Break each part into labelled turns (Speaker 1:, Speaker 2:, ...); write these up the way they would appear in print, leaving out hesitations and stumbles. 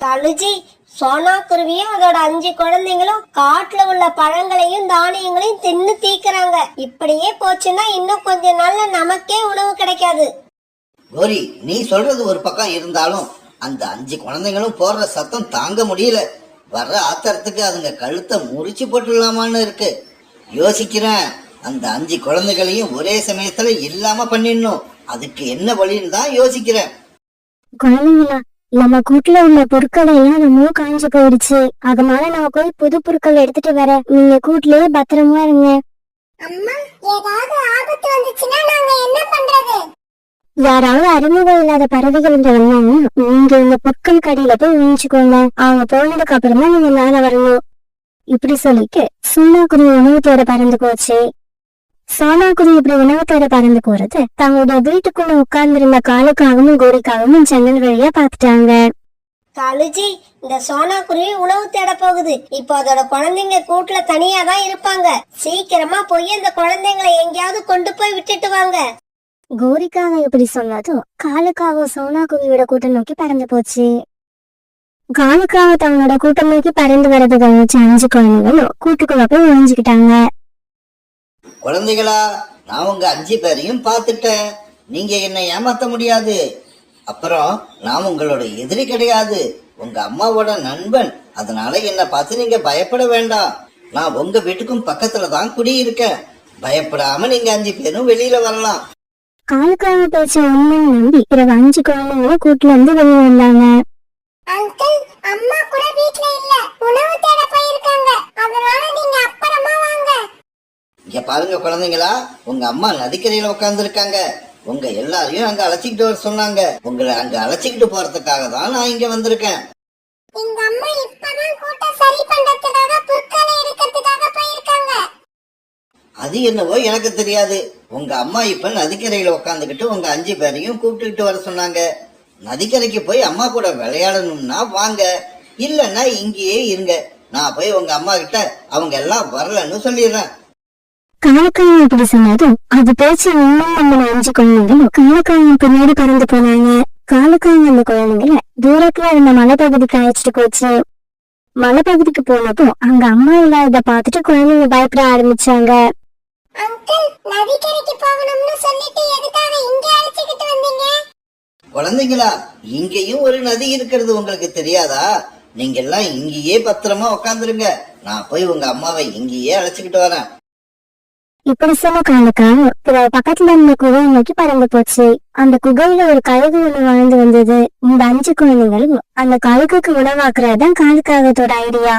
Speaker 1: தழுஜி, சோனா குருவியும் அதோட 5 குழந்தைங்களும் காட்டுல உள்ள பழங்களையும் தானியங்களையும் தின்னு தீக்குறாங்க. இப்படியே போச்சுன்னா இன்னும் கொஞ்ச நாள்ல நமக்கே உணவு கிடைக்காது.
Speaker 2: கோரி, நீ சொல்றது ஒரு பக்கம் இருந்தாலும் அந்த 5 குழந்தைங்களும் போடுற சத்தம் தாங்க முடியல. வர்ற ஆத்திரத்துக்கு அதுங்க கழுத்தை முறிச்சு போட்டுடலாமான்னு இருக்கு. யோசிக்கிறேன், அந்த 5 குழந்தைகளையும் ஒரே சமயத்துல இல்லாம பண்ணிடணும். அதுக்கு என்ன வழின்னு தான் யோசிக்கிறேன்.
Speaker 3: குழந்தைங்களா, நம்ம கூட்டுல உள்ள பொருட்களை எல்லாம் நம்ம காஞ்சு போயிடுச்சு. அதனால நான் போய் புது பொருட்கள் எடுத்துட்டு வரேன். நீங்க கூட்டுலயே பத்திரமா இருங்க.
Speaker 4: அம்மா, ஏதாவது ஆபத்து வந்துச்சுன்னா நாங்க என்ன பண்றது?
Speaker 3: யாராவது அறிமுகம் இல்லாத பறவைகள் வந்தாங்கன்னா நீங்க இந்த பொருட்கள் கடையில போய் ஒழிச்சுக்கோங்க. அவங்க போனதுக்கு அப்புறமா நீங்க மேல வரணும். இப்படி சொல்லிட்டு சோனாக்குருவி உணவு தேட பறந்து போச்சு. சோனாக்குருவி இப்படி உணவு தேட பறந்து போறது தங்களுடைய வீட்டுக்குள்ள உட்கார்ந்திருந்த காலுக்காகவும் கோரிக்காகவும் ஜன்னல் வழியா பாத்துட்டாங்க.
Speaker 1: தழுஜி, இந்த சோனா குருவி உணவு தேட போகுது. இப்போ அதோட குழந்தைங்க கூட்டுல தனியா தான் இருப்பாங்க. சீக்கிரமா போய் அந்த குழந்தைங்களை எங்கேயாவது கொண்டு போய் விட்டுட்டு வாங்க.
Speaker 3: கோரிக்காக இப்படி சொன்னதும் காலுக்காக சோனாக்குருவியோட கூட்டம் நோக்கி பறந்து போச்சு. காலுக்காக தங்களோட கூட்டம் நோக்கி பறந்து வரது கவனிச்ச 5 குழந்தைகளும் கூட்டுக்குள்ள போய் ஒழிஞ்சுக்கிட்டாங்க.
Speaker 2: குழந்தைகளா, நான் உங்க 5 பேரையும் பார்த்துட்டேன். நீங்க என்னை ஏமாத்த முடியாது. அப்புறம் நான் உங்களோட எதிரி கிடையாது, உங்க அம்மாவோட நண்பன். அதனால என்னை பார்த்து நீங்க பயப்பட வேண்டாம். நான் உங்க வீட்டுக்கும் பக்கத்துல தான் குடியிருக்கேன். பயப்படாம நீங்க 5 பேரும் வெளியில வரலாம்.
Speaker 3: காலுக்காக பேச்ச உண்மையை நம்பி பிறகு 5 குழந்தைங்களும் கூட்டுல இருந்து வெளியே வந்தாங்க.
Speaker 4: அங்கிள், அம்மா கூட வீட்ல இல்ல, உணவு தேட போயிருக்காங்க. அதனால நீங்க அப்புறமா வாங்க.
Speaker 2: இங்க பாருங்க குழந்தைங்களா, உங்க அம்மா நதிக்கரையில உட்கார்ந்து இருக்காங்க. உங்க எல்லாரையும் அங்க அழைச்சிக்கிட்டு வர சொன்னாங்க. உங்களை அங்க அழைச்சிக்கிட்டு போறதுக்காக தான் நான் இங்க வந்திருக்கேன்.
Speaker 4: எங்க அம்மா இப்பதான் கூட்ட சரி பண்றதுக்காக புற்களை எடுக்கிறதுக்காக போயிருக்காங்க.
Speaker 2: அது என்னவோ எனக்கு தெரியாது. உங்க அம்மா இப்ப நதிக்கரையில உட்காந்துக்கிட்டு உங்க 5 பேரையும் கூப்பிட்டுக்கிட்டு வர சொன்னாங்க. நதிக்கரைக்கு போய் அம்மா கூட விளையாடணும்னா வாங்க, இல்லன்னா இங்கேயே இருங்க. நான் போய் உங்க அம்மா கிட்ட அவங்க எல்லாம் வரலன்னு சொல்லிடுறேன்.
Speaker 3: காலுக்காக இப்படி சொன்னதும் அது பேச்சு உண்மை நம்ம 5 குழந்தைங்களும் காலுக்காக பின்னாடி பறந்து போனாங்க. காலுக்காக அந்த குழந்தைங்கள தூரத்துல இருந்த மலைப்பகுதிக்கு அழைச்சிட்டு போச்சு. மலைப்பகுதிக்கு போனப்போ அங்க அம்மா இல்லாத பாத்துட்டு குழந்தைங்க பயப்பட ஆரம்பிச்சாங்க.
Speaker 4: அங்கிள், நதிக்கரைக்கு போகணும்னு சொல்லிட்டு எதுக்காக இங்க அழைச்சிக்கிட்டு வந்தீங்க?
Speaker 2: குழந்தைங்களா, இங்கேயும் ஒரு நதி இருக்கிறது உங்களுக்கு தெரியாதா? நீங்க எல்லாம் இங்கேயே பத்திரமா உட்காந்துருங்க. நான் போய் உங்க அம்மாவை இங்கேயே அழைச்சிக்கிட்டு வரேன்.
Speaker 3: இப்படி சொன்ன காலுக்காக பக்கத்துல இருந்த குகையை நோக்கி பறந்து போச்சு. அந்த குகையில ஒரு கழுகு ஒண்ணு வாழ்ந்து வந்தது. இந்த 5 குழந்தைகளும் அந்த கழுகுக்கு உணவாக்குறதுதான் காலுக்காகத்தோட ஐடியா.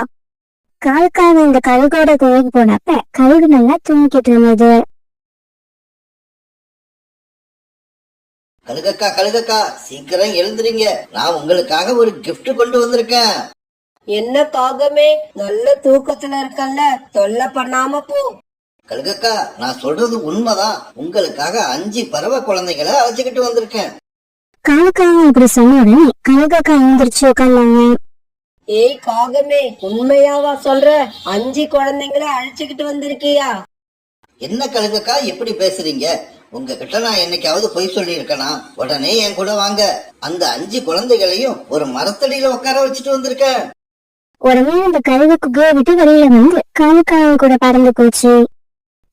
Speaker 3: காலுக்காக இந்த கழுகோட குகைக்கு போனப்ப கழுகு நல்லா தூங்கிட்டு இருந்தது.
Speaker 2: கழுகக்கா, கழுகக்கா, சீக்கிரம் எழுந்துறீங்க. நான் உங்களுக்காக ஒரு gift கொண்டு வந்திருக்கேன்.
Speaker 1: என்ன காகமே, நல்ல தூக்கத்துல இருக்கல்ல, தொல்லை பண்ணாம போ.
Speaker 2: கழுகக்கா, நான் சொல்றது உண்மைதான். உங்களுக்காக 5 பறவை குழந்தைகளை அழைச்சிக்கிட்டு வந்திருக்கேன்.
Speaker 3: காலுக்காக இப்படி சொன்ன உடனே கழுகக்கா எழுந்திரிச்சு உட்கார்ந்தாங்க.
Speaker 1: ஏய் காகமே, உண்மையாவா சொல்ற? 5 குழந்தைங்களை அழைச்சுக்கிட்டு வந்திருக்கியா?
Speaker 2: என்ன கழுகக்கா இப்படி பேசுறீங்க? உங்ககிட்ட நான் என்னைக்காவது பொய் சொல்லி இருக்கனா? உடனே என் கூட வாங்க. அந்த 5 குழந்தைகளையும் ஒரு மரத்தடியில உட்கார வச்சுட்டு வந்திருக்கேன்.
Speaker 3: உடனே அந்த கழுகு குகையை விட்டு வெளியில வந்து காலுக்காக கூட பறந்து போச்சு.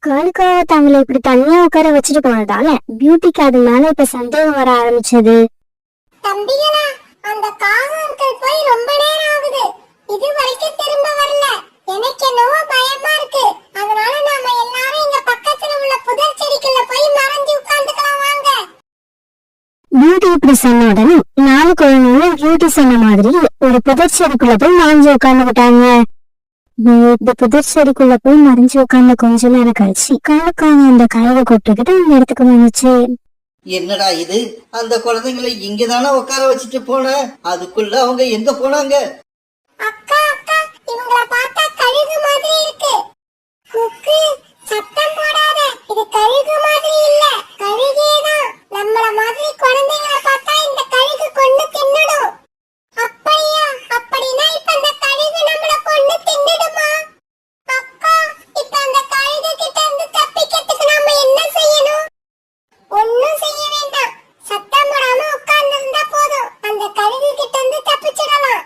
Speaker 3: காலுக்காக தங்களை இப்படி தனியா உட்கார வச்சுட்டு போனதால பியூட்டிக்கு அது மேல இப்ப சந்தேகம் வர ஆரம்பிச்சது.
Speaker 4: தம்பிகளா, அந்த காக அங்கிள் போய் ரொம்ப நேரம் ஆகுது. இது வரைக்கும் திரும்ப வரல. எனக்கு என்னவோ பயமா இருக்கு. அதனால நாம எல்லாரும் இங்க பக்கத்துல உள்ள புதர் செடிக்குள்ள போய் மறைஞ்சு உட்கார்ந்துக்கலாம் வாங்க.
Speaker 3: பியூட்டி இப்படி சொன்ன உடனே 4 குழந்தைங்களும் பியூட்டி சொன்ன மாதிரி ஒரு புதர் செடிக்குள்ள போய் மறைஞ்சு உட்கார்ந்துக்கிட்டாங்க. இந்த புதர் செடிக்குள்ள போய் மறைஞ்சு உட்கார்ந்த கொஞ்ச நேரம் கழிச்சு காலுக்காக அந்த கழுவை கூப்பிட்டுக்கிட்டு அந்த இடத்துக்கு வந்துச்சு.
Speaker 2: என்னடா இது? அந்த குழந்தைங்களை இங்கதானே உட்கார வச்சுட்டு போன, அதுக்குள்ள அவங்க எங்க போனாங்க?
Speaker 4: அக்கா அக்கா, இவங்கள பார்த்தா கழுகு மாதிரி இருக்கு. குக்கு, சத்தம் போடாத. இது கழுகு மாதிரி இல்ல, கழுகேதான். நம்மள மாதிரி குழந்தைகளை பார்த்தா இந்த கழுகு கொண்டு தின்னுடும். அப்படியா? அப்படின்னா இப்ப அந்த கழுகு நம்மள கொண்டு தின்னுடுமா? அக்கா, இப்ப அந்த கழுகு கிட்ட இருந்து தப்பிக்கிறதுக்கு நாம என்ன செய்யணும்? ஒண்ணும் செய்ய வேண்டாம். சத்தம் போடாம உட்கார்ந்து இருந்தா போதும். அந்த கழுகு கிட்ட இருந்து தப்பிச்சிடலாம்.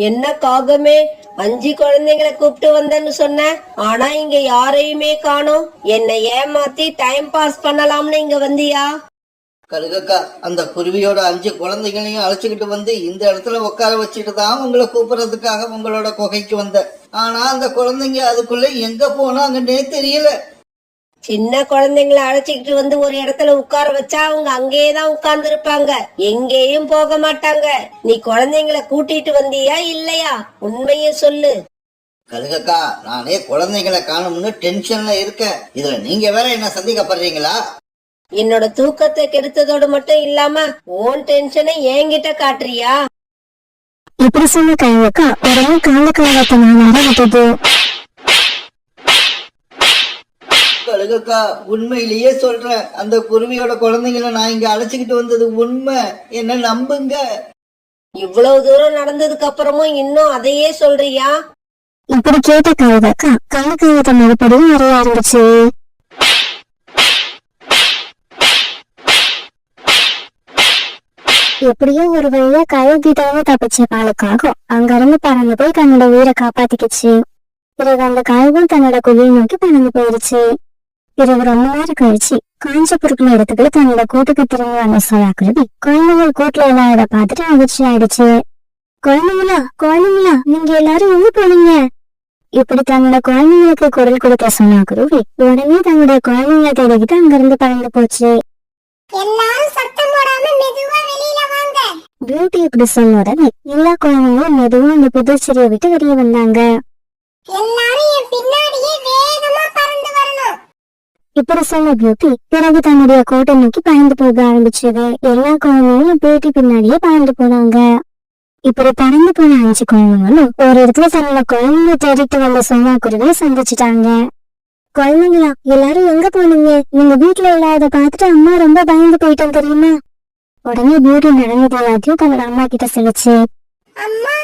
Speaker 5: என்ன காகமே, 5 குழந்தைங்களை கூப்பிட்டு வந்தேன்னு சொன்ன, ஆனா இங்க யாரையுமே காணோம். என்னை ஏமாத்தி டைம் பாஸ் பண்ணலாம்னு இங்க வந்தியா?
Speaker 2: கழுகக்கா, அந்த குருவியோட 5 குழந்தைகளையும் அழைச்சுக்கிட்டு வந்து இந்த இடத்துல உட்கார வச்சுட்டு தான் உங்களை கூப்பிடுறதுக்காக உங்களோட குகைக்கு வந்தேன். ஆனா அந்த குழந்தைங்க அதுக்குள்ள எங்க போனாங்கன்னே தெரியல.
Speaker 5: சின்ன குழந்தைங்களை அழைச்சிக்கிட்டு வந்து ஒரு இடத்துல உட்கார வச்சா அவங்க அங்கேயேதான் உட்கார்ந்து இருப்பாங்க, எங்கேயும் போக மாட்டாங்க. நீ குழந்தைங்களை கூட்டிட்டு வந்தியா இல்லையா? உண்மையை சொல்லு.
Speaker 2: கழுகக்கா, நானே குழந்தைகளை காணும்னு டென்ஷன்ல இருக்கேன். இதுல நீங்க வேற என்ன சந்தேகப்படுறீங்களா?
Speaker 5: என்னோட தூக்கத்தை கெடுத்ததோடு மட்டும் இல்லாம ஓன் டென்ஷனை என்கிட்ட காட்டுறியா?
Speaker 3: இப்படி சொன்ன கழுகக்கா உடனே காலக்காலத்தை நான் விட்டது.
Speaker 2: கழுகக்கா, உண்மையிலேயே சொல்றேன், அந்த குருவியோட குழந்தைங்களை நான் இங்க அழைச்சுக்கிட்டு வந்தது உண்மை. என்ன நம்புங்க.
Speaker 5: இவ்வளவு தூரம் நடந்ததுக்கு அப்புறமும் இன்னும் அதையே சொல்றியா?
Speaker 3: இப்படி கேட்ட கழுகக்கா காலக்காலத்தை மறுபடியும் வரைய ஆரம்பிச்சு. எப்படியோ ஒரு வழியா கழுகிட்டாவே தப்பிச்ச காலுக்காகும் அங்க இருந்து பறந்து போய் தன்னோட உயிரை காப்பாத்திக்கிச்சு. பிறகு அந்த கழுகும் தன்னோட குழியை நோக்கி பறந்து போயிருச்சு. பிறகு ரொம்ப நேரம் கழிச்சு காஞ்ச பொருட்களை எடுத்துக்கிட்டு தன்னோட கூட்டுக்கு திரும்பி வந்த சோனாக்குருவி குழந்தைகள் கூட்டுல இல்லாத பார்த்துட்டு அதிர்ச்சி ஆயிடுச்சு. குழந்தைங்களா நீங்க எல்லாரும் எங்க போனீங்க? இப்படி தன்னோட குழந்தைங்களுக்கு குரல் கொடுத்த சோனாக்குருவி உடனே தன்னுடைய குழந்தைங்களை தேடிக்கிட்டு அங்கிருந்து பறந்து போச்சு.
Speaker 4: எல்லாரும் சத்தம் போடாம மெதுவா வெளியில வாங்க.
Speaker 3: பியூட்டி இப்படி சொன்ன உடனே எல்லா குழந்தைங்களும் மெதுவா அந்த புதுச்செடியை விட்டு வெளியே வந்தாங்க.
Speaker 4: எல்லாரும் என் பின்னாடியே வேகமா பறந்து வரணும்.
Speaker 3: இப்படி சொன்ன பியூட்டி பிறகு தன்னுடைய கோட்டை நோக்கி பறந்து போக ஆரம்பிச்சது. எல்லா குழந்தைங்களும் பியூட்டி பின்னாடியே பறந்து போனாங்க. இப்படி பறந்து போன 5 குழந்தைங்களும் ஒரு இடத்துல தன்னோட குழந்தைங்க தேடிட்டு வந்த சோனாக்குருவியை சந்திச்சுட்டாங்க. குழந்தைங்களா எல்லாரும் எங்க போனீங்க? நீங்க வீட்டுல இல்லாத பார்த்துட்டு அம்மா ரொம்ப பயந்து போயிட்டோம் தெரியுமா? உடனே பியூட்டி நடந்தது எல்லாத்தையும் தன்னோட அம்மா கிட்ட சொல்லுச்சு.
Speaker 4: அம்மா,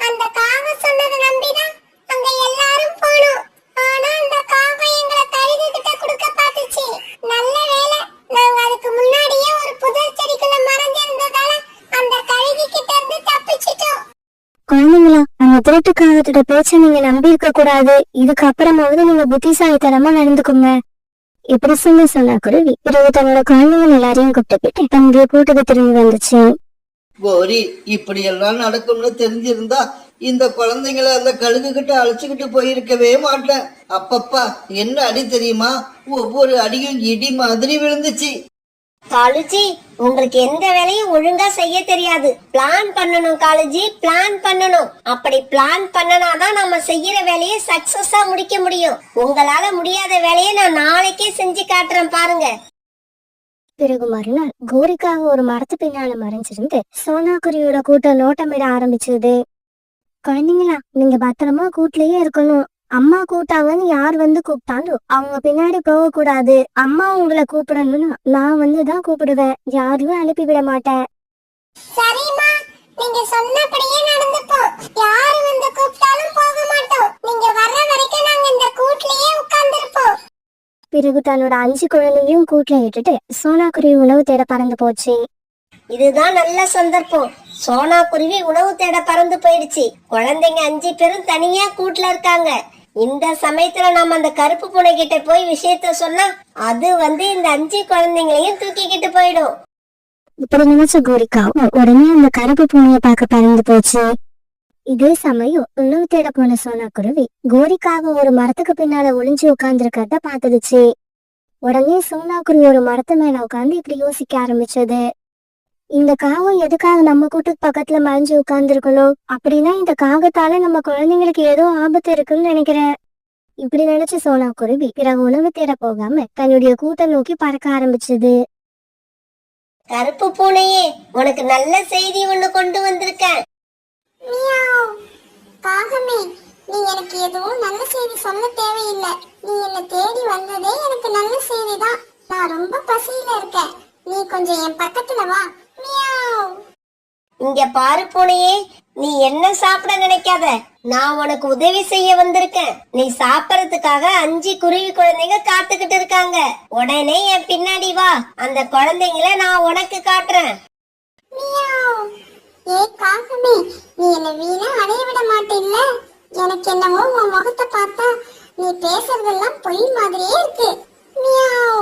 Speaker 4: அந்த காகம் சொன்னதை நம்பிதான் அங்க எல்லாரும் போனோம். ஆனா அந்த காகம் எங்களை கழுகு கிட்ட கொடுக்க பார்த்துச்சு. நல்ல வேளை நாங்க அதுக்கு முன்னாடியே ஒரு புதர் செடிக்குள்ள மறைஞ்சிருந்ததால அந்த கழுகு கிட்ட இருந்து தப்பிச்சிட்டோம்.
Speaker 3: குழந்தைங்களா அந்த திருட்டுக்காகத்தோட பேச்ச நீங்க நம்பி இருக்க கூடாது. இதுக்கு அப்புறமாவது நீங்க புத்திசாலித்தனமா நடந்துக்குங்க. இப்படி சொன்ன குருவி பிறகு தன்னோட குழந்தைகள் எல்லாரையும் கூப்பிட்டு தன்னுடைய கூட்டுக்கு திரும்பி வந்துச்சு.
Speaker 2: கோரி, இப்படி எல்லாம் நடக்கும்னு தெரிஞ்சிருந்தா இந்த குழந்தைங்களை அந்த கழுகு கிட்ட அழைச்சுக்கிட்டு போயிருக்கவே மாட்டேன். அப்பப்பா, என்ன அடி தெரியுமா? ஒவ்வொரு அடியும் இடி மாதிரி விழுந்துச்சு.
Speaker 1: காலுஜி, உங்களுக்கு எந்த வேலையும் ஒழுங்கா செய்ய தெரியாது. பிளான் பண்ணணும் காலுஜி, பிளான் பண்ணணும். அப்படி பிளான் பண்ணனாதான் நம்ம செய்யற வேலையை சக்சஸா முடிக்க முடியும். உங்களால முடியாத வேலையை நான் நாளைக்கே செஞ்சு காட்டுறேன் பாருங்க.
Speaker 3: பிறகு மறுநாள் கோரிக்காக ஒரு மரத்து பின்னால மறைஞ்சிருந்து சோனாக்குருவியோட கூட்டம் நோட்டமிட ஆரம்பிச்சது. குழந்தைங்களா நீங்க பத்திரமா கூட்டிலேயே இருக்கணும். அம்மா கூட்டாங்கன்னு யார் வந்து கூப்பிட்டாலும் அவங்க பின்னாடி போக கூடாது. அம்மா உங்களை கூப்பிடணும்னா நான் வந்துதான் கூப்பிடுவேன், யாரையும் அனுப்பி விட மாட்டேன்.
Speaker 4: சரிம்மா, நீங்க சொன்னபடியே நடந்துப்போம். யாரு வந்து கூப்பிட்டாலும் போக மாட்டோம். நீங்க வர்ற வரைக்கும் நாங்க இந்த கூட்லயே உட்கார்ந்திருப்போம்.
Speaker 3: பிறகு தன்னோட 5 குழந்தையும் கூட்டுல விட்டுட்டு சோனாக்குருவி உணவு தேட பறந்து போச்சு.
Speaker 1: இதுதான் நல்ல சந்தர்ப்பம். சோனா குருவி உணவு தேட பறந்து போயிடுச்சு. குழந்தைங்க 5 பேரும் தனியா கூட்டுல இருக்காங்க. இந்த சமயத்துல நம்ம அந்த கருப்பு பூனை கிட்ட போய் விஷயத்த சொன்னா அது வந்து இந்த 5 குழந்தைங்களையும் தூக்கிக்கிட்டு போயிடும்.
Speaker 3: இப்படி நினைச்ச கோரிக்காவும் உடனே அந்த கருப்பு பூனையை பார்க்க பறந்து போச்சு. இதே சமயம் உணவு தேட போன சோனாக்குருவி கோரிக்காக ஒரு மரத்துக்கு பின்னால ஒளிஞ்சு உட்கார்ந்து இருக்கிறத பாத்துடுச்சு. உடனே சோனாக்குருவி ஒரு மரத்து மேல உட்கார்ந்து இப்படி யோசிக்க ஆரம்பிச்சது. இந்த காகம் எதுக்காக நம்ம கூட்டுக்கு பக்கத்துல மறைஞ்சு உட்கார்ந்து இருக்கணும்? அப்படின்னா இந்த காகத்தால நம்ம குழந்தைங்களுக்கு ஏதோ ஆபத்து இருக்குன்னு நினைக்கிறேன். இப்படி நினைச்ச சோனாக்குருவி பிறகு உணவு தேட போகாம தன்னுடைய கூட்டை நோக்கி பறக்க ஆரம்பிச்சது.
Speaker 1: கருப்பு பூனையே, உனக்கு நல்ல செய்தி ஒண்ணு கொண்டு வந்திருக்கேன்.
Speaker 4: மியாவ். காகமே, நீ எனக்கு எதுவும் நல்ல செய்தி சொல்ல தேவையில்லை. நீ என்ன தேடி வந்ததே எனக்கு நல்ல செய்திதான். நான் ரொம்ப பசியில இருக்கேன். நீ கொஞ்சம் என் பக்கத்துல வா. மியாவ்.
Speaker 1: இங்க பாரு பூனையே, நீ என்ன சாப்பிட நினைக்காத. நான் உனக்கு உதவி செய்ய வந்திருக்கேன். நீ சாப்பிடறதுக்காக 5 குருவி குழந்தைங்க காத்துக்கிட்டு இருக்காங்க. உடனே என் பின்னாடி வா. அந்த குழந்தைங்கள நான் உனக்கு காட்டுறேன்.
Speaker 4: மியாவ். ஏய் காகமே, நீ என்ன வீணா அலைய விட மாட்டேல்ல? எனக்கு என்னவோ உன் முகத்தை பார்த்தா நீ பேசுறதெல்லாம் பொய் மாதிரியே இருக்கு. மியாவ்.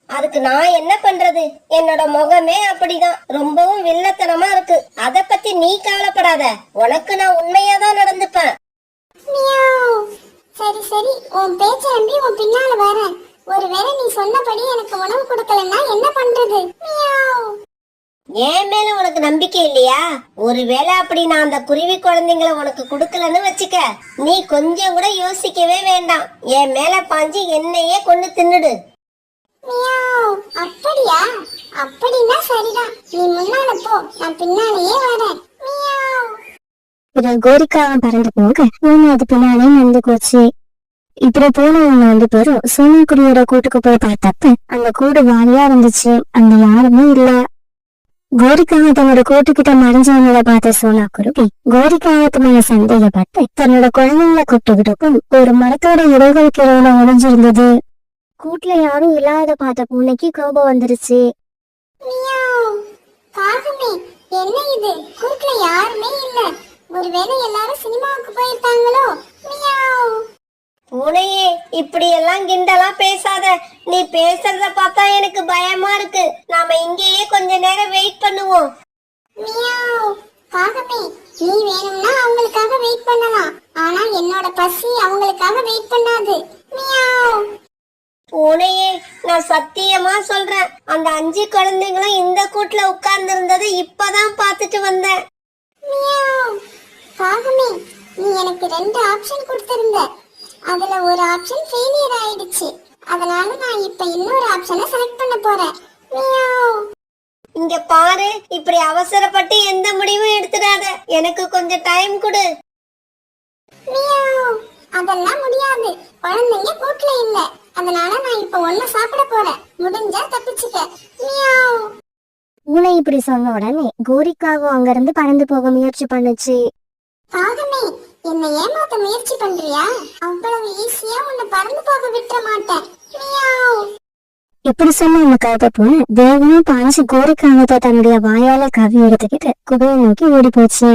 Speaker 1: அதுக்கு நான் என்ன பண்றது? என்னோட முகமே அப்படிதான், ரொம்பவும் வில்லத்தனமா இருக்கு. அத பத்தி நீ கவலைப்படாத, உனக்கு நான் உண்மையாதான் நடந்துப்பேன்.
Speaker 4: மியாவ். சரி சரி, உன் பேச்ச நம்பி உன் பின்னால வரேன். ஒருவேளை நீ சொன்னபடி எனக்கு உணவு கொடுக்கலன்னா என்ன பண்றது? மியாவ்.
Speaker 1: என் மேல உனக்கு நம்பிக்கை இல்லையா? ஒருவேளை அப்படி நான் அந்த குருவி குழந்தைங்களை உனக்கு கொடுக்கலன்னு வச்சுக்க, நீ கொஞ்சம் கூட யோசிக்கவே வேண்டாம், என் மேல பாஞ்சு என்னையே கொண்டு தின்னுடு.
Speaker 4: மியாவ். அப்படியா? அப்படின்னா சரிதான். நீ முன்னால போ, நான் பின்னாலேயே வரேன். மியாவ்.
Speaker 3: பிறகு கோரிக்காவை பறந்து போக பூனை அது பின்னாலே நடந்து போச்சு. இப்படி போனவங்க 2 பேரும் சோனாக்குருவியோட கூட்டுக்கு போய் பார்த்தப்ப அந்த கூடு வாலியா இருந்துச்சு, அங்க யாருமே இல்ல. கோரிக்காவை தன்னோட கூட்டுக்கிட்ட மறைஞ்சவங்கள பார்த்த சோனாக்குருவி கோரிக்காவத்து மேல சந்தேகப்பட்டு தன்னோட குழந்தைங்களை கூட்டுக்கிட்டக்கும் ஒரு மரத்தோட இலைகளுக்கு இடையில ஒளிஞ்சிருந்தது. கூட்டுல யாரும் இல்லாத பார்த்த பூனைக்கு கோபம் வந்துருச்சு.
Speaker 4: மியாவ். காகமே, என்ன இது? கூட்டுல யாருமே இல்ல. ஒருவேளை எல்லாரும் சினிமாவுக்கு போயிருக்காங்களோ? மியாவ்.
Speaker 1: பூனையே, இப்படி எல்லாம் கிண்டலா பேசாத. நீ பேசுறத பார்த்தா எனக்கு பயமா இருக்கு. நாம இங்கேயே கொஞ்ச நேரம் வெயிட் பண்ணுவோம்.
Speaker 4: மியாவ். காகமே, நீ வேணும்னா அவங்களுக்காக வெயிட் பண்ணலாம். ஆனா என்னோட பசி அவங்களுக்காக வெயிட் பண்ணாது. மியாவ்.
Speaker 1: பூனையே, நான் சத்தியமா சொல்றேன், அந்த 5 குழந்தைங்களும் இந்த கூட்டுல உட்கார்ந்து இருந்ததை இப்பதான் பார்த்துட்டு வந்தேன்.
Speaker 4: மியாவ். காகமே, நீ எனக்கு 2 ஆப்ஷன் கொடுத்திருந்த. அதுல ஒரு ஆப்ஷன் ஃபெயிலியர் ஆயிடுச்சு. அதனால நான் இப்ப இன்னொரு ஆப்ஷனை செலக்ட் பண்ண போறேன். மியாவ்.
Speaker 1: இங்க பாரு, இப்படி அவசரப்பட்டு எந்த முடிவும் எடுத்துடாத. எனக்கு கொஞ்சம் டைம் கொடு.
Speaker 4: மியாவ். அதெல்லாம் முடியாது. குழந்தைங்க கூட்டுல இல்ல. அதனால நான் இப்ப ஒண்ணு சாப்பிட போறேன். முடிஞ்சா தப்பிச்சுக்க. மியாவ்.
Speaker 3: பூனை இப்படி சொன்ன உடனே கோரிக்காவும் அங்க இருந்து பறந்து போக முயற்சி பண்ணுச்சு.
Speaker 4: காகமே, என்னை ஏமாத்த முயற்சி பண்றியா? அவ்வளவு ஈஸியா உன்னை பறந்து போக விட்டுற மாட்டேன். மியாவ்.
Speaker 3: இப்படி சொன்ன அந்த கருப்ப பூனை வேகமா பாஞ்சு கோரிக்காவத்தை தன்னுடைய வாயால கவி எடுத்துக்கிட்டு குகையை நோக்கி ஓடி போச்சு.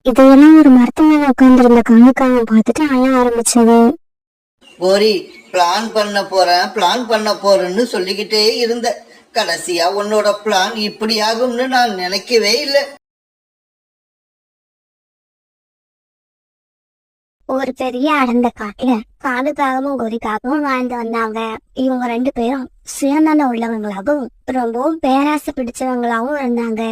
Speaker 3: இதையெல்லாம் ஒரு மரத்து மேல உட்கார்ந்திருந்த காணுக்காவன் பார்த்துட்டு அழ ஆரம்பிச்சது.
Speaker 2: கோரி, பிளான் பண்ண போறேன்னு சொல்லிக்கிட்டே இருந்த, கடைசியா உன்னோட பிளான் இப்படி ஆகும்னு நான் நினைக்கவே இல்லை.
Speaker 3: ஒரு பெரிய அடர்ந்த காட்டுல காடுக்காகவும் கோரிக்காகவும் வாழ்ந்து வந்தாங்க. இவங்க 2 பேரும் சுயநலம் உள்ளவங்களாகவும் ரொம்பவும் பேராசை பிடிச்சவங்களாகவும் இருந்தாங்க.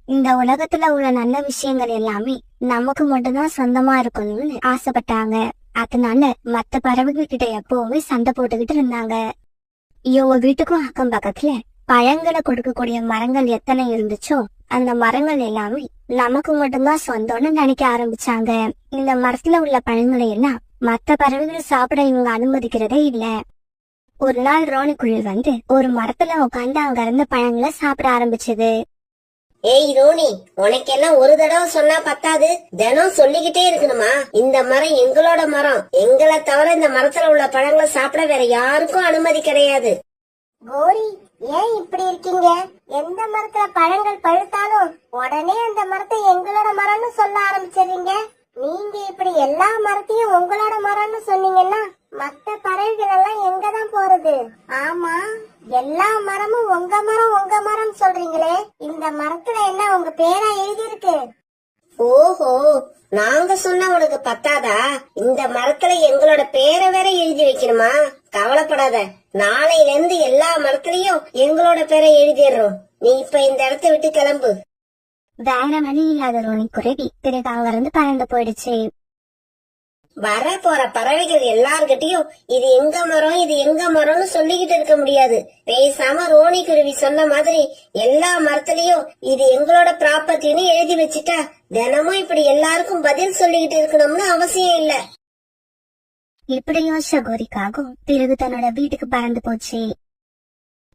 Speaker 3: இந்த உலகத்துல உள்ள நல்ல விஷயங்கள் எல்லாமே நமக்கு மட்டும்தான் சொந்தமா இருக்கணும்னு ஆசைப்பட்டாங்க. அதனால மத்த பறவைகள் கிட்ட எப்பவுமே சண்டை போட்டுக்கிட்டு இருந்தாங்க. இவங்க வீட்டுக்கும் அக்கம் பக்கத்துல பழங்களை கொடுக்கக்கூடிய மரங்கள் எத்தனை இருந்துச்சோ அந்த மரங்கள் எல்லாமே நமக்கு மட்டும்தான் சொந்தம்னு நினைக்க ஆரம்பிச்சாங்க. இந்த மரத்துல உள்ள பழங்களை எல்லாம் மத்த பறவைகள் சாப்பிட இவங்க அனுமதிக்கிறதே இல்ல. ஒரு நாள் ரோனிக்குயில் வந்து ஒரு மரத்துல உட்காந்து அங்க இருந்த பழங்களை சாப்பிட ஆரம்பிச்சது.
Speaker 1: ஏய் ரோனி, உனக்கெல்லாம் ஒரு தடவை சொன்னா பத்தாது, தினம் சொல்லிக்கிட்டே இருக்கணுமா? இந்த மரம் எங்களோட மரம், எங்களை தவிர இந்த மரத்துல உள்ள பழங்களை சாப்பிட வேற யாருக்கும் அனுமதி கிடையாது.
Speaker 4: கோரி, ஏன் இப்படி இருக்கீங்க? எந்த மரத்துல பழங்கள் பழுத்தாலும் உடனே அந்த மரத்தை எங்களோட மரம்னு சொல்ல ஆரம்பிச்சிடுறீங்க. நீங்க இப்படி எல்லா மரத்தையும் உங்களோட மரம்னு சொன்னீங்கன்னா மத்த பறவைகள் எல்லாம் எங்கதான் போறது? ஆமா, எல்லா மரமும் உங்க மரம் சொல்றீங்களே, இந்த மரத்துல என்ன உங்க பேரா எழுதி இருக்கு?
Speaker 1: ஓஹோ, நாங்க சொன்னா உனக்கு பத்தாதா? இந்த மரத்துல எங்களோட பேரை வேற எழுதி வைக்கணுமா? கவலைப்படாத, நாளையில இருந்து எல்லா மரத்துலயும் எங்களோட பேரை எழுதிடுறோம். நீ இப்ப இந்த இடத்த விட்டு கிளம்பு.
Speaker 3: வேற வழி இல்லாத ரோனி குருவி பிறகு அங்க இருந்து பறந்து போயிடுச்சு.
Speaker 1: வர போற பறவைகள் எல்லார்கிட்டயும் இது எங்க மரம் இது எங்க மரம்னு சொல்லிக்கிட்டு இருக்க முடியாது. பேசாம ரோனி குருவி சொன்ன மாதிரி எல்லா மரத்துலயும் இது எங்களோட ப்ராப்பர்ட்டின்னு எழுதி வச்சுட்டா தினமும் இப்படி எல்லாருக்கும் பதில் சொல்லிக்கிட்டு இருக்கணும்னு அவசியம் இல்ல.
Speaker 3: இப்படி யோசிச்ச கோரிக்காகும் பிறகு தன்னோட வீட்டுக்கு பறந்து போச்சு.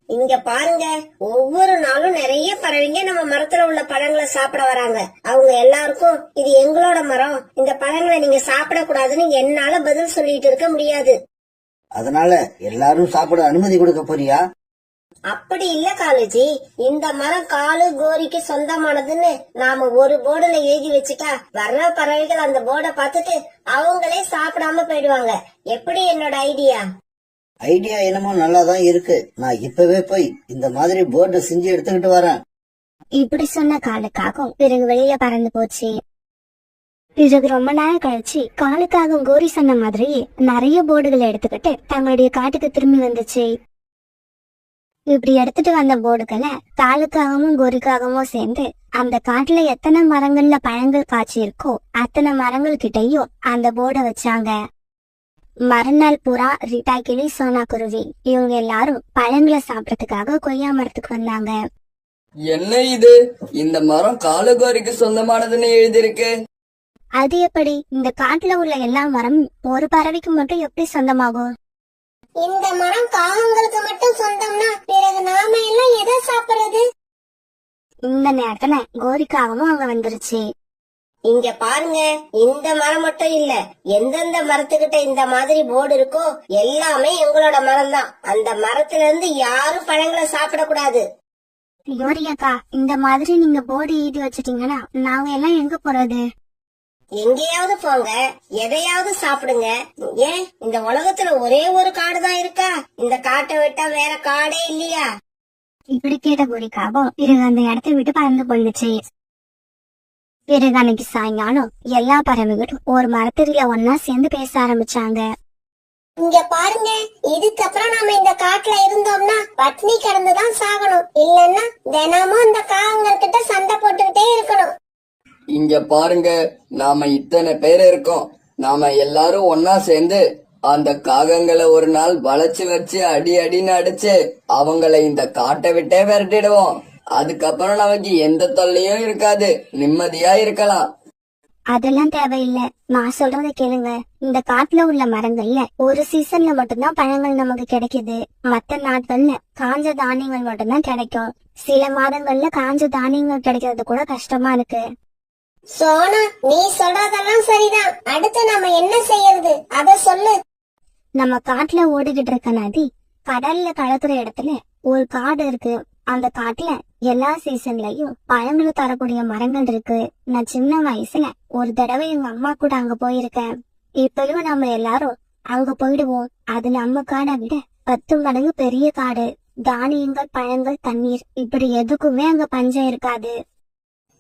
Speaker 1: இங்க பாருங்க, ஒவ்வொரு நாளும் நிறைய பறவைங்க நம்ம மரத்துல உள்ள பழங்களை சாப்பிட வராங்க. அவங்க எல்லாருக்கும் இது எங்களோட மரம், இந்த பழங்களை நீங்க சாப்பிட கூடாதுன்னு என்னால பதில் சொல்லிட்டு இருக்க முடியாது.
Speaker 2: அதனால எல்லாரும் சாப்பிட அனுமதி கொடுக்க போறியா?
Speaker 1: அப்படி இல்ல காலுஜி, இந்த மரம் காலு கோரிக்கு சொந்தமானதுன்னு நாம ஒரு போர்டுல எழுதி வச்சுட்டா வர்ற பறவைகள் அந்த போர்டை பார்த்துட்டு அவங்களே சாப்பிடாம போயிடுவாங்க. எப்படி என்னோட ஐடியா?
Speaker 2: ஐடியா என்னமோ நல்லாதான் இருக்கு. நான் இப்பவே போய் இந்த மாதிரி போர்டை செஞ்சு எடுத்துக்கிட்டு வரேன்.
Speaker 3: இப்படி சொன்ன காலுக்காகவும் பிறகு வெளியில பறந்து போச்சு. பிறகு ரொம்ப நேரம் கழிச்சு காலுக்காகவும் கோரி சொன்ன மாதிரி நிறைய போர்டுகளை எடுத்துக்கிட்டு தங்களுடைய காட்டுக்கு திரும்பி வந்துச்சு. இப்படி எடுத்துட்டு வந்த போர்டுகளை காலுக்காகவும் கோரிக்காகவும் சேர்ந்து அந்த காட்டுல எத்தனை மரங்கள்ல பழங்கள் காய்ச்சி இருக்கோ அத்தனை மரங்கள் கிட்டையும் அந்த போர்டை வச்சாங்க. மறுநாள் புறா, ரிட்டா கிளி, சோனா குருவி இவங்க எல்லாரும் பழங்களை சாப்பிடறதுக்காக கொய்யா மரத்துக்கு வந்தாங்க.
Speaker 6: என்ன இது? இந்த மரம் காலுகோரிக்கு சொந்தமானதுன்னு எழுதியிருக்கு.
Speaker 3: அது எப்படி? இந்த காட்டுல உள்ள எல்லா மரம் ஒரு பறவைக்கு மட்டும் எப்படி சொந்தமாகும்?
Speaker 4: இந்த மரம் காகங்களுக்கு மட்டும் சொந்தம்னா பிறகு நாம எல்லாம் எதை சாப்பிடுறது?
Speaker 3: இந்த நேரத்துல கோரிக்காகவும் அங்க வந்துருச்சு.
Speaker 1: இங்க பாருங்க, இந்த மரம் மட்டும் இல்ல, எந்தெந்த மரத்துக்கிட்ட இந்த மாதிரி போர்டு இருக்கோ எல்லாமே எங்களோட மரம் தான். அந்த மரத்துல இருந்து யாரும் பழங்களை சாப்பிடக்கூடாது.
Speaker 3: யோரியாக்கா, இந்த மாதிரி நீங்க போர்டு எழுதி வச்சிட்டீங்கன்னா நாங்க எல்லாம் எங்க போறது?
Speaker 1: எங்கேயாவது போங்க, எதையாவது சாப்பிடுங்க. ஏன் இந்த உலகத்துல ஒரே ஒரு காடு தான் இருக்கா? இந்த காட்டை விட்டா வேற காடே இல்லையா?
Speaker 3: இப்படி கேட்ட கோரிக்காவும் பிறகு அந்த இடத்தை விட்டு பறந்து போயிடுச்சு. பிறகு அன்னைக்கு சாயங்காலம் எல்லா பறவைகளும் ஒரு மரத்தடியில ஒன்னா சேர்ந்து பேச ஆரம்பிச்சாங்க.
Speaker 4: இங்க பாருங்க, இதுக்கப்புறம் நாம இந்த காட்டுல இருந்தோம்னா பட்னி கிடந்துதான் சாகணும். இல்லன்னா தினமும் இந்த காகங்கள்கிட்ட சண்டை போட்டுக்கிட்டே இருக்கணும்.
Speaker 6: இங்க பாருங்க, நாம இத்தனை பேர் இருக்கோம். நாம எல்லாரும் ஒன்னா சேர்ந்து அந்த காகங்களை ஒரு நாள் வளைச்சு வச்சு அடி அடின்னு அடிச்சு அவங்கள இந்த காட்டை விட்டே விரட்டிடுவோம். அதுக்கப்புறம் நமக்கு எந்த தொல்லையும் இருக்காது, நிம்மதியா இருக்கலாம்.
Speaker 3: அதெல்லாம் தேவையில்லை, நான் சொல்றதை கேளுங்க. இந்த காட்டுல உள்ள மரங்கள்ல ஒரு சீசன்ல மட்டும்தான் பழங்கள் நமக்கு கிடைக்குது. மத்த நாட்கள்ல காஞ்ச தானியங்கள் மட்டும்தான் கிடைக்கும். சில மாதங்கள்ல காஞ்ச தானியங்கள் கிடைக்கிறது கூட கஷ்டமா இருக்கு.
Speaker 4: சோனா, நீ சொல்றதெல்லாம் சரிதான். அடுத்து நாம என்ன செய்யறது அத சொல்லு.
Speaker 3: நம்ம காட்டுல ஓடிக்கிட்டு இருக்க நதி கடல்ல கலக்குற இடத்துல ஒரு காடு இருக்கு. அந்த காட்டுல எல்லா சீசன்லயும் பழங்களை தரக்கூடிய மரங்கள் இருக்கு. நான் சின்ன வயசுல ஒரு தடவை எங்க அம்மா கூட அங்க போயிருக்கேன். இப்பயும் நம்ம எல்லாரும் அங்க போயிடுவோம். அது நம்ம காடை விட 10 மடங்கு பெரிய காடு. தானியங்கள், பழங்கள், தண்ணீர் இப்படி எதுக்குமே அங்க பஞ்சம் இருக்காது.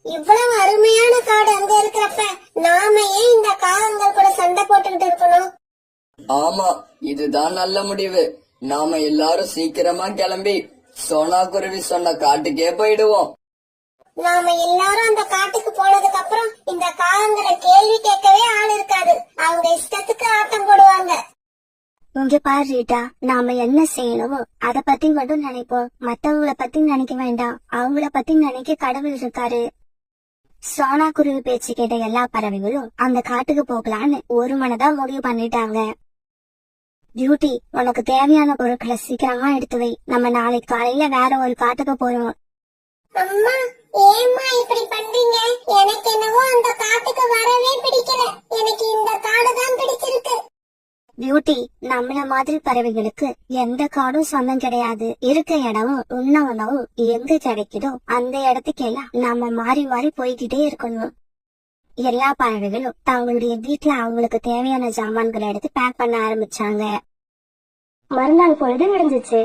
Speaker 4: இவ்வளவு அருமையான காடு அங்க இருக்கிறப்ப நாம ஏன் இந்த காகங்கள் கூட சண்டை போட்டுக்கிட்டு இருக்கணும்?
Speaker 6: ஆமா, இதுதான் நல்ல முடிவு. நாம எல்லாரும் சீக்கிரமா கிளம்பி சோனா குருவி சொன்ன காட்டுக்கே போயிடுவோம்.
Speaker 4: நாம எல்லாரும் அந்த காட்டுக்கு போனதுக்கு அப்புறம் இந்த காகங்களை கேள்வி கேட்கவே ஆள் இருக்காது. அவங்க இஷ்டத்துக்கு ஆட்டம் போடுவாங்க.
Speaker 3: இங்க பாரு ரீட்டா, நாம என்ன செய்யணுமோ அத பத்தி மட்டும் நினைப்போம். மத்தவங்கள பத்தி நினைக்க வேண்டாம். அவங்கள பத்தி நினைக்க கடவுள் இருக்காரு. சோனா குருவி பேச்சு கேட்ட எல்லா பறவைகளும் அந்த காட்டுக்கு போகலான்னு ஒரு மனதா முடிவு பண்ணிட்டாங்க. டியூட்டி, உனக்கு தேவையான பொருட்களை சீக்கிரமா எடுத்து வை. நம்ம நாளைக்கு காலையில வேற ஒரு காட்டுக்கு போறோம்.
Speaker 4: அம்மா, ஏம்மா இப்படி பண்றீங்க? எனக்கு என்னவோ அந்த காட்டுக்கு வரவே பிடிக்கல. எனக்கு இந்த காடு தான் பிடிச்சிருக்கு.
Speaker 3: டியூட்டி, நம்மள மாதிரி பறவைகளுக்கு எந்த காடும் சொந்தம் கிடையாது. இருக்க இடமும் உண்ண உணவும் எங்க கிடைக்குதோ அந்த இடத்துக்கெல்லாம் நாம மாறி மாறி போய்கிட்டே இருக்கணும். எல்லா பறவைகளும் தங்களுடைய வீட்டுல அவங்களுக்கு தேவையான ஜாமான்களை எடுத்து பேக் பண்ண ஆரம்பிச்சாங்க. மறுநாள் பொழுது முடிஞ்சிச்சு.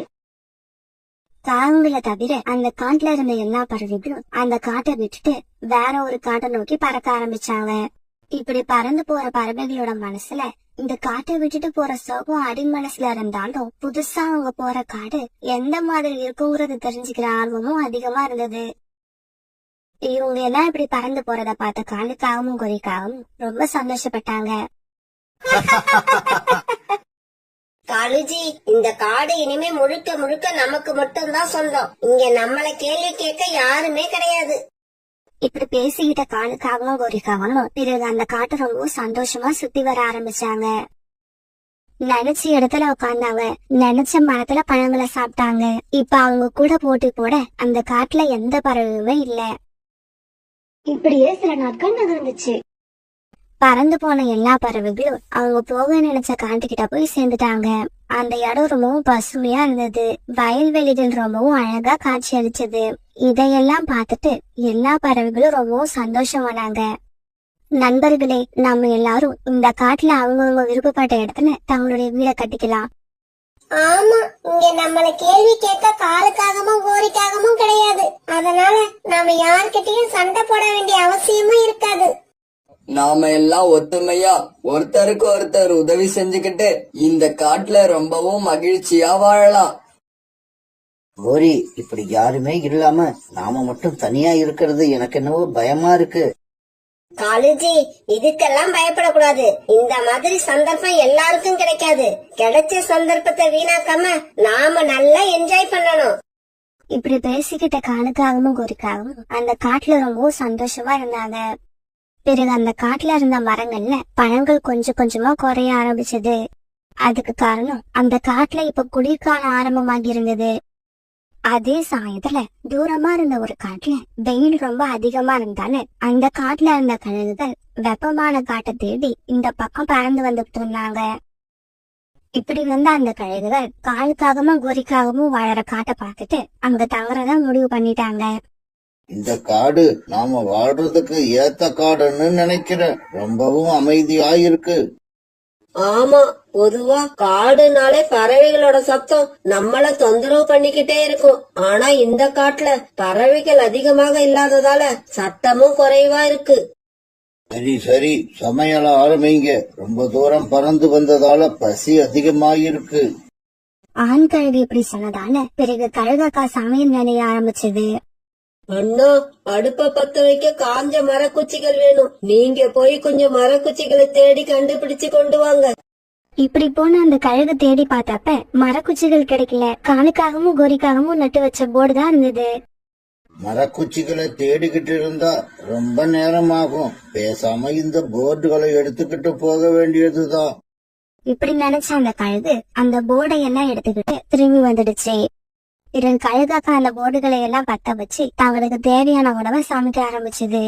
Speaker 3: காகங்களை தவிர அந்த காட்டுல இருந்த எல்லா பறவைகளும் அந்த காட்டை விட்டுட்டு வேற ஒரு காட்டை நோக்கி பறக்க ஆரம்பிச்சாங்க. இப்படி பறந்து போற பறவைகளோட மனசுல இந்த காட்டை விட்டுட்டு போற சோகம் அடி மனசுல இருந்தாலும் புதுசா அவங்க போற காடு எந்த மாதிரி இருக்குங்கிறது தெரிஞ்சுக்கிற ஆர்வமும் அதிகமா இருந்தது. இவங்க எல்லாம் இப்படி பறந்து போறத பார்த்த காலுக்காகவும் கோரிக்காகவும் ரொம்ப சந்தோஷப்பட்டாங்க.
Speaker 1: காலுஜி, இந்த காடு இனிமே முழுக்க முழுக்க நமக்கு மட்டும்தான் சொந்தம். இங்க நம்மள கேள்வி கேட்க யாருமே கிடையாது.
Speaker 3: இப்படி பேசிக்கிட்ட காலுக்காகவும் கோரிக்காகவும் பிறகு அந்த காட்டை ரொம்ப சந்தோஷமா சுத்தி வர ஆரம்பிச்சாங்க. நினைச்ச இடத்துல உட்கார்ந்தாங்க. நினைச்ச மரத்துல பழங்களை சாப்பிட்டாங்க. இப்ப அவங்க கூட போட்டி போட அந்த காட்டுல எந்த பறவையுமே இல்ல. இப்படியே சில நாட்கள் நகர்ந்துச்சு. பறந்து போன எல்லா பறவைகளும் அவங்க போக நினைச்ச காட்டுக்கிட்ட போய் சேர்ந்துட்டாங்க. அந்த இடம் ரொம்பவும் பசுமையா இருந்தது. வயல்வெளிகள் ரொம்பவும் அழகா காட்சி அளிச்சது. இதையெல்லாம் பார்த்துட்டு எல்லா பறவைகளும் ரொம்பவும் சந்தோஷமானாங்க. நண்பர்களே, நம்ம எல்லாரும் இந்த காட்டுல அவங்கவுங்க விருப்பப்பட்ட இடத்துல தங்களுடைய வீடை கட்டிக்கலாம்.
Speaker 4: ஆமா, இங்க நம்மள கேள்வி கேட்க காலுக்காகவும் கோரிக்காகவும் கிடையாது. அதனால நாம யார்கிட்டயும் சண்டை போட வேண்டிய அவசியமும் இருக்காது.
Speaker 6: நாம எல்லாம் ஒத்துமையா ஒருத்தருக்கு ஒருத்தர் உதவி செஞ்சுக்கிட்டு இந்த காட்டுல ரொம்பவும் மகிழ்ச்சியா வாழலாம்.
Speaker 2: கோரி, இப்படி யாருமே இல்லாம நாம மட்டும் தனியா இருக்கிறது எனக்கு என்னவோ பயமா இருக்கு.
Speaker 1: காலுஜி, இதுக்கெல்லாம் பயப்படக்கூடாது. இந்த மாதிரி சந்தர்ப்பம் எல்லாருக்கும் கிடைக்காது. கிடைச்ச சந்தர்ப்பத்தை வீணாக்காம நாம நல்லா என்ஜாய் பண்ணணும்.
Speaker 3: இப்படி பேசிக்கிட்ட காலுக்காகவும் கோரிக்காகவும் அந்த காட்டுல ரொம்பவும் சந்தோஷமா இருந்தாங்க. பிறகு அந்த காட்டுல இருந்த மரங்கள்ல பழங்கள் கொஞ்சம் கொஞ்சமா குறைய ஆரம்பிச்சது. அதுக்கு காரணம் அந்த காட்டுல இப்ப குளிர்காலம் ஆரம்பமாகி இருந்தது. அதே சமயத்துல தூரமா இருந்த ஒரு காட்டுல வெயில் ரொம்ப அதிகமா இருந்தாலும் அந்த காட்டுல இருந்த கழுகுகள் வெப்பமான காட்டை தேடி இந்த பக்கம் பறந்து வந்துட்டு இருந்தாங்க. இப்படி வந்த அந்த கழுகுகள் காலுக்காகவும் கோரிக்காகவும் வாழற காட்டை பார்த்துட்டு அங்க தங்குறதா முடிவு பண்ணிட்டாங்க.
Speaker 2: இந்த காடு நாம வாழ்றதுக்கு ஏத்த காடுன்னு நினைக்கிறேன். ரொம்பவும் அமைதியா இருக்கு.
Speaker 5: ஆமா, பொதுவா காடுனாலே பறவைகளோட சத்தம் நம்மள தொந்தரவு பண்ணிக்கிட்டே இருக்கும். ஆனா இந்த காட்டுல பறவைகள் அதிகமாக இல்லாததால சத்தமும் குறைவா இருக்கு.
Speaker 2: சரி சரி, சமையல ஆரம்பிங்க. ரொம்ப தூரம் பறந்து வந்ததால பசி அதிகமாயிருக்கு.
Speaker 3: ஆண் கழுகு இப்படி சொன்னதால பிறகு கழுகக்கா சமையல் வேலைய ஆரம்பிச்சது.
Speaker 5: அண்ணா, அடுப்ப பத்த வைக்க காஞ்ச மரக்குச்சிகள் வேணும். நீங்க போய் கொஞ்சம் மரக்குச்சிகளை தேடி கண்டுபிடிச்சு கொண்டு வாங்க.
Speaker 3: இப்படி போன அந்த கழுகு தேடி பார்த்தப்ப மரக்குச்சிகள் கிடைக்கல. காலுக்காகவும் கோரிக்காகவும் நட்டு வச்ச போர்டு தான் இருந்தது.
Speaker 2: மரக்குச்சிகளை தேடிக்கிட்டு இருந்தா ரொம்ப நேரம் ஆகும். பேசாம இந்த போர்டுகளை எடுத்துக்கிட்டு போக வேண்டியதுதான்.
Speaker 3: இப்படி நினைச்ச அந்த கழுகு அந்த போர்டை எல்லாம் எடுத்துக்கிட்டு திரும்பி வந்துடுச்சு. பிறகு கழுகாக்கா அந்த போர்டுகளை எல்லாம் பத்த வச்சு தங்களுக்கு தேவையான உணவை சமைக்க ஆரம்பிச்சது.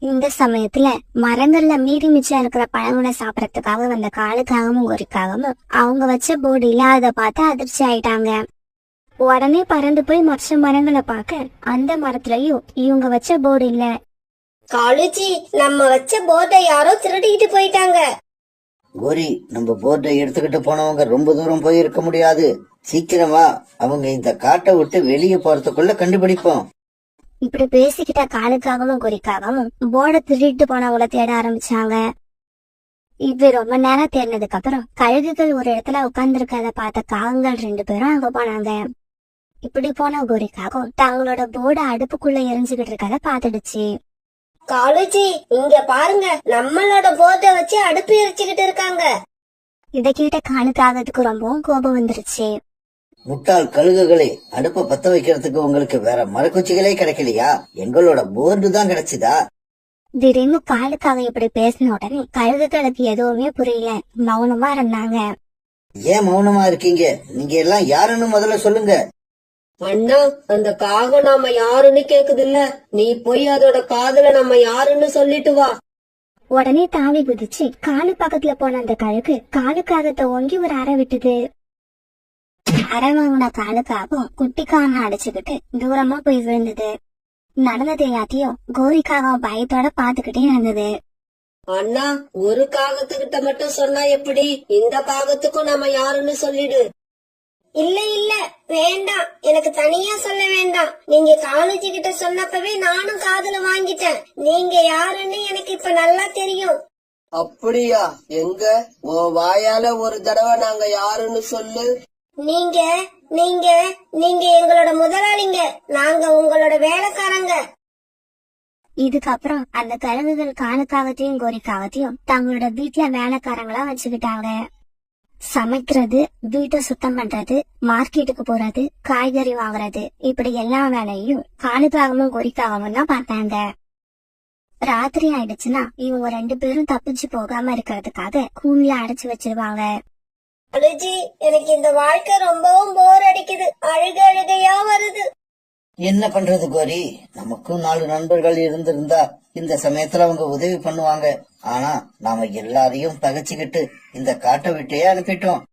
Speaker 3: இந்த சமயத்துல மரங்கள்ல மீறி மிச்சம் இருக்கிற பழங்களை சாப்பிடறதுக்காக வந்த காலுக்காகவும் கோரிக்காகவும் அவங்க வச்ச போர்டு இல்லாத பார்த்து அதிர்ச்சி ஆயிட்டாங்க. உடனே பறந்து போய் மற்ற மரங்களை பார்க்க அந்த மரத்துலயும் இவங்க வச்ச போர்டு இல்ல.
Speaker 1: காலுஜி, நம்ம வச்ச போர்டை யாரோ திருடிக்கிட்டு போயிட்டாங்க.
Speaker 2: கோரி, நம்ம போர்டை எடுத்துக்கிட்டு போனவங்க ரொம்ப தூரம் போய் இருக்க முடியாது. சீக்கிரமா அவங்க இந்த காட்டை விட்டு வெளியே போறதுக்குள்ள கண்டுபிடிப்போம்.
Speaker 3: இப்படி பேசிக்கிட்ட காலுக்காகவும் கோரிக்காகவும் போர்டை திருடிட்டு போனவங்கள தேட ஆரம்பிச்சாங்க. இப்படி ரொம்ப நேரம் தேடினதுக்கு அப்புறம் கழுகுகள் ஒரு இடத்துல உட்கார்ந்து இருக்கிறத பார்த்த காகங்கள் 2 பேரும் அங்க போனாங்க. இப்படி போன கோரிக்காகவும் தங்களோட போர்டை அடுப்புக்குள்ள எரிஞ்சுக்கிட்டு இருக்கத பாத்துடுச்சு.
Speaker 1: காலுஜி, இங்க பாருங்க, நம்மளோட போர்டை வச்சு அடுப்பு எரிச்சுக்கிட்டு இருக்காங்க.
Speaker 3: இதை கேட்ட காலுக்காகத்துக்கு ரொம்பவும் கோபம் வந்துருச்சு.
Speaker 2: முட்டாள் கழுகுகளே, அடுப்ப பத்த வைக்கிறதுக்கு உங்களுக்கு வேற மரக்குச்சிகளே கிடைக்கலையா? எங்களோட போர்டு தான் கிடைச்சதா?
Speaker 3: திடீர்னு காலுக்காக இப்படி பேசின உடனே கழுகுகளுக்கு எதுவுமே புரியல. மௌனமா இருந்தாங்க.
Speaker 2: ஏன் மௌனமா இருக்கீங்க? நீங்க எல்லாம் யாருன்னு முதல்ல சொல்லுங்க.
Speaker 5: அண்ணா, அந்த காகம் நாம யாருன்னு கேக்குது இல்ல, நீ போய் அதோட காதுல நம்ம யாருன்னு சொல்லிட்டு வா.
Speaker 3: உடனே தாவி குதிச்சு காலு பக்கத்துல போன அந்த கழுகு காலுக்காகத்தை ஓங்கி ஒரு அறை விட்டுது. அரை வாங்கின காலுக்காகவும் குட்டிக்காக அடிச்சுக்கிட்டு தூரமா போய் விழுந்தது. நடந்தது எல்லாத்தையும் கோரிக்காக பயத்தோட பாத்துக்கிட்டே இருந்தது.
Speaker 5: அண்ணா, ஒரு காகத்துக்கிட்ட மட்டும் சொன்னா எப்படி? இந்த காகத்துக்கும் நம்ம யாருன்னு சொல்லிடு.
Speaker 1: இல்ல இல்ல, வேண்டாம், எனக்கு தனியா சொல்ல வேண்டாம். நீங்க காலேஜ் கிட்ட சொன்னப்பவே நானும் காதுல வாங்கிட்டேன். நீங்க யாருன்னு எனக்கு இப்ப நல்லா தெரியும்.
Speaker 5: அப்படியா? எங்க உன் வாயால ஒரு தடவை நாங்க யாருன்னு சொல்லு.
Speaker 1: நீங்க நீங்க நீங்க எங்களோட முதலாளிங்க. நாங்க உங்களோட வேலைக்காரங்க.
Speaker 3: இதுக்கப்புறம் அந்த கழுகுகள் காலுக்காகத்தையும் கோரிக்காகத்தையும் தங்களோட வீட்டுல வேலைக்காரங்களா வச்சுக்கிட்டாங்க. சமைக்கிறது, வீட்டை சுத்தம் பண்றது, மார்க்கெட்டுக்கு போறது, காய்கறி வாங்குறது, இப்படி எல்லா வேலையும் காலுக்காகவும் கோரிக்காகவும் தான் பார்த்தாங்க. ராத்திரி ஆயிடுச்சுன்னா இவங்க 2 பேரும் தப்பிச்சு போகாம இருக்கிறதுக்காக கூண்டுல அடைச்சு வச்சிருவாங்க.
Speaker 1: அழுஜி, எனக்கு இந்த வாழ்க்கை ரொம்பவும் போர் அடிக்குது. அழுகையா வருது.
Speaker 2: என்ன பண்றது கோரி? நமக்கும் 4 நண்பர்கள் இருந்திருந்தா இந்த சமயத்துல அவங்க உதவி பண்ணுவாங்க. ஆனா நாம எல்லாரையும் பகைச்சுக்கிட்டு இந்த காட்டை விட்டே அனுப்பிட்டோம்.